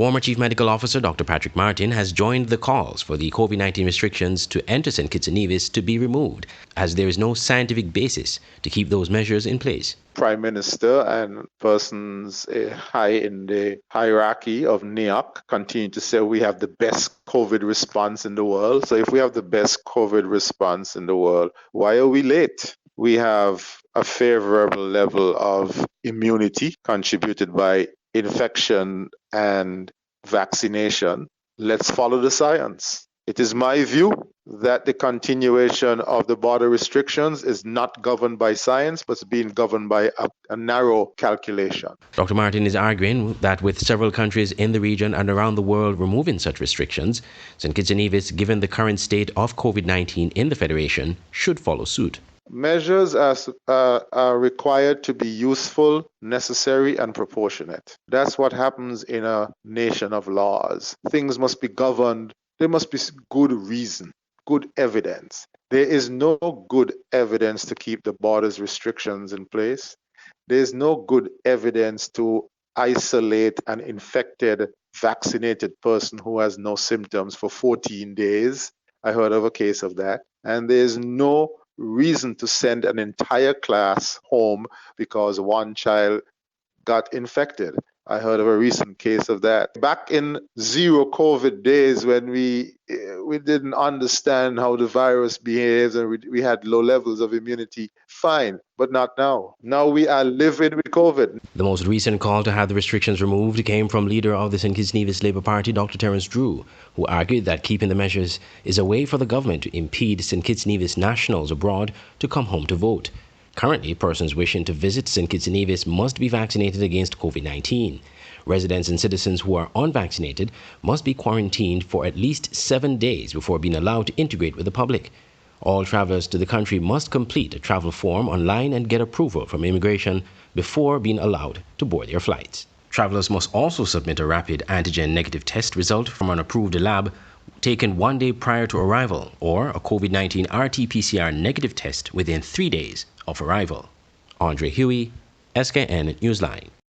Former Chief Medical Officer Dr. Patrick Martin has joined the calls for the COVID-19 restrictions to enter St. Kitts and Nevis to be removed, as there is no scientific basis to keep those measures in place. Prime Minister and persons high in the hierarchy of NEOC continue to say we have the best COVID response in the world. So if we have the best COVID response in the world, why are we late? We have a favorable level of immunity contributed by infection and vaccination. Let's follow the science. It is my view that the continuation of the border restrictions is not governed by science, but it's being governed by a narrow calculation. Dr. Martin is arguing that with several countries in the region and around the world removing such restrictions, St. Kitts and Nevis, given the current state of COVID-19 in the Federation, should follow suit. Measures are required to be useful, necessary, and proportionate. That's what happens in a nation of laws. Things must be governed. There must be good reason, good evidence. There is no good evidence to keep the borders restrictions in place. There is no good evidence to isolate an infected, vaccinated person who has no symptoms for 14 days. I heard of a case of that. And there is no reason to send an entire class home because one child got infected. I heard of a recent case of that. Back in zero COVID days when we didn't understand how the virus behaves and we had low levels of immunity, fine, but not now. Now we are living with COVID. The most recent call to have the restrictions removed came from leader of the St. Kitts Nevis Labour Party, Dr. Terence Drew, who argued that keeping the measures is a way for the government to impede St. Kitts Nevis nationals abroad to come home to vote. Currently, persons wishing to visit St. Kitts and Nevis must be vaccinated against COVID-19. Residents and citizens who are unvaccinated must be quarantined for at least 7 days before being allowed to integrate with the public. All travelers to the country must complete a travel form online and get approval from immigration before being allowed to board their flights. Travelers must also submit a rapid antigen negative test result from an approved lab taken 1 day prior to arrival, or a COVID-19 RT-PCR negative test within 3 days of arrival. Andre Huey, SKN Newsline.